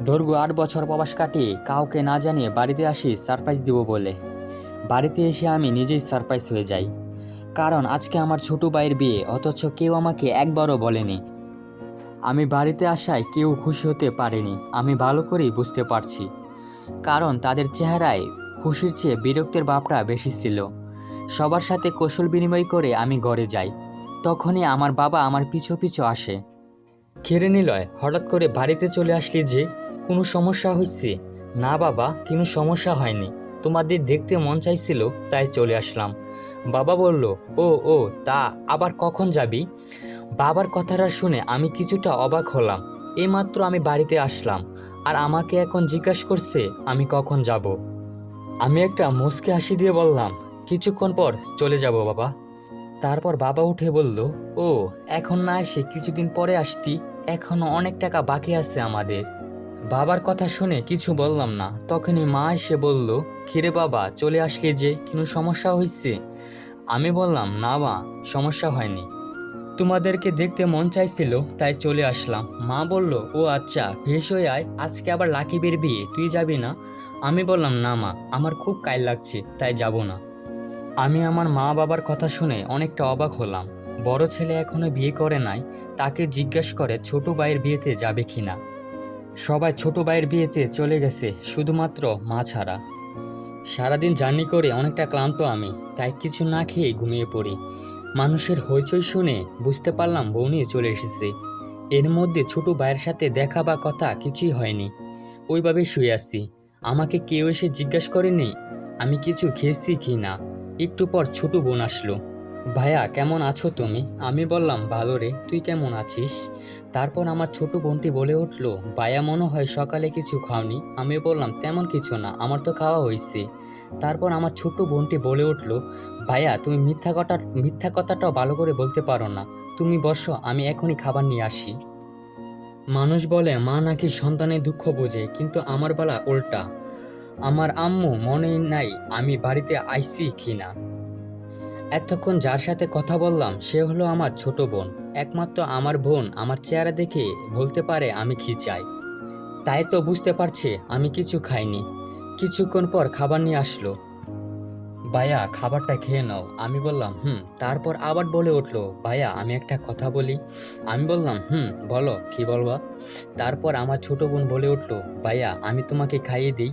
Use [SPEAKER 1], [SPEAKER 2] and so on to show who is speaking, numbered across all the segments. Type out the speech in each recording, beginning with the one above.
[SPEAKER 1] দীর্ঘ ৮ বছর প্রবাস কাটিয়ে কাউকে না জানিয়ে বাড়িতে আসি সারপ্রাইজ দিব বলে। বাড়িতে এসে আমি নিজেই সারপ্রাইজ হয়ে যাই, কারণ আজকে আমার ছোট ভাইয়ের বিয়ে, অথচ কেউ আমাকে একবারও বলেনি। আমি বাড়িতে আসায় কেউ খুশি হতে পারেনি, আমি ভালো করেই বুঝতে পারছি, কারণ তাদের চেহারায় খুশির চেয়ে বিরক্তের ভাবটা বেশি ছিল। সবার সাথে কৌশল বিনিময় করে আমি ঘরে যাই, তখনই আমার বাবা আমার পিছু পিছু আসে। কিরে নিলয়, হঠাৎ করে বাড়িতে চলে আসলি যে, কোনো সমস্যা হয়েছে? না বাবা, কোনো সমস্যা হয়নি, তোমাদের দেখতে মন চাইছিল তাই চলে আসলাম। বাবা বলল, ও ও তা আবার কখন যাবি? বাবার কথাটা শুনে আমি কিছুটা অবাক হলাম। এইমাত্র আমি বাড়িতে আসলাম, আর আমাকে এখন জিজ্ঞাসা করছে আমি কখন যাব। আমি একটা মুচকি হাসি দিয়ে বললাম, কিছুক্ষণ পর চলে যাব বাবা। তারপর বাবা উঠে বলল, ও এখন না এসে কিছুদিন পরে আসতি, এখনো অনেক টাকা বাকি আছে আমাদের। বাবার কথা শুনে কিছু বললাম না, তখনই মা এসে বলল, কিরে বাবা, চলে আসলি যে, কোনো সমস্যা হয়েছে? আমি বললাম, না মা, সমস্যা হয়নি, তোমাদেরকে দেখতে মন চাইছিল তাই চলে আসলাম। মা বলল, ও আচ্ছা, ফ্রেশ হয়ে আয়, আজকে আবার লাকিবের বিয়ে, তুই যাবি না? আমি বললাম, না মা, আমার খুব কাইল লাগছে তাই যাব না। আমি আমার মা বাবার কথা শুনে অনেকটা অবাক হলাম। বড় ছেলে এখনো বিয়ে করে নাই, তাকে জিজ্ঞেস করে ছোট ভাইয়ের বিয়েতে যাবে কিনা। সবাই ছোট ভাইয়ের বিয়েতে চলে গেছে, শুধুমাত্র মা ছাড়া। সারাদিন জার্নি করে অনেকটা ক্লান্ত আমি, তাই কিছু না খেয়ে ঘুমিয়ে পড়ি। মানুষের হইচই শুনে বুঝতে পারলাম বউ নিয়ে চলে এসেছে। এর মধ্যে ছোট ভাইয়ের সাথে দেখা বা কথা কিছুই হয়নি, ওইভাবে শুয়ে আছি। আমাকে কেউ এসে জিজ্ঞাসা করেনি আমি কিছু খেয়েছি কি না। একটু পর ছোট বোন আসলো। ভাইয়া, কেমন আছো তুমি? আমি বললাম, ভালো রে, তুই কেমন আছিস? তারপর আমার ছোট বোনটি বলে উঠলো, ভাইয়া, মনে হয় সকালে কিছু খাওনি। আমি বললাম, তেমন কিছু না, আমার তো খাওয়া হয়েছে। তারপর আমার ছোট বোনটি বলে উঠলো, ভাইয়া, তুমি মিথ্যা কথাটাও ভালো করে বলতে পারো না, তুমি বসো, আমি এখনই খাবার নিয়ে আসি। মানুষ বলে মা নাকি সন্তানের দুঃখ বোঝে, কিন্তু আমার বেলা উল্টা। আমার আম্মু মনেই নাই আমি বাড়িতে আইছি কিনা। এতক্ষণ যার সাথে কথা বললাম সে হলো আমার ছোট বোন। একমাত্র আমার বোন আমার চেহারা দেখে বলতে পারে আমি কি চাই। তাই তো বুঝতে পারছে আমি কিছু খাইনি। কিছুক্ষণ পর খাবার নিয়ে আসলো। ভাইয়া, খাবারটা খেয়ে নাও। আমি বললাম, তারপর আবার বলে উঠলো, ভাইয়া, আমি একটা কথা বলি। আমি বললাম, বলো, কি বলবা? তারপর আমার ছোট বোন বলে উঠলো, ভাইয়া, আমি তোমাকে খাইয়ে দিই।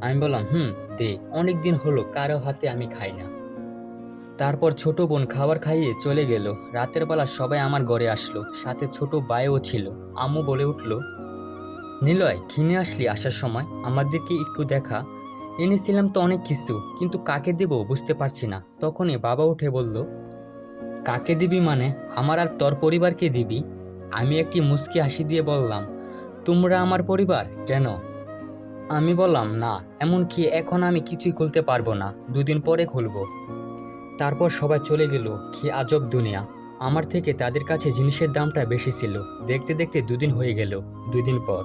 [SPEAKER 1] আমি বললাম, দে, অনেক দিন হলো কারো হাতে আমি খাই না। তারপর ছোট বোন খাবার খাইয়ে চলে গেল। রাতের বেলা সবাই আমার ঘরে আসলো, সাথে ছোট ভাইও ছিল। আম্মু বলে উঠলো, নিলয়, কিনে আসলি আসার সময়? আমাদেরকে একটু দেখা। এনেছিলাম তো অনেক কিছু, কিন্তু কাকে দেব বুঝতে পারছি না। তখনই বাবা উঠে বলল, কাকে দিবি মানে? আমার আর তোর পরিবারকে দিবি? আমি একটি মুচকি হাসি দিয়ে বললাম, তোমরা আমার পরিবার কেন? আমি বললাম, না, এমনকি এখন আমি কিছুই খুলতে পারবো না, 2 দিন পরে খুলবো। তারপর সবাই চলে গেল। কি আজব দুনিয়া, আমার থেকে তাদের কাছে জিনিসের দামটা বেশি ছিল। দেখতে দেখতে 2 দিন হয়ে গেল। 2 দিন পর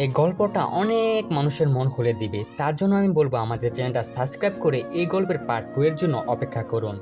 [SPEAKER 1] এই গল্পটা অনেক মানুষের মন খুলে দিবে, তার জন্য আমি বলবো আমাদের চ্যানেলটা সাবস্ক্রাইব করে এই গল্পের পার্ট 2 এর জন্য অপেক্ষা করুন।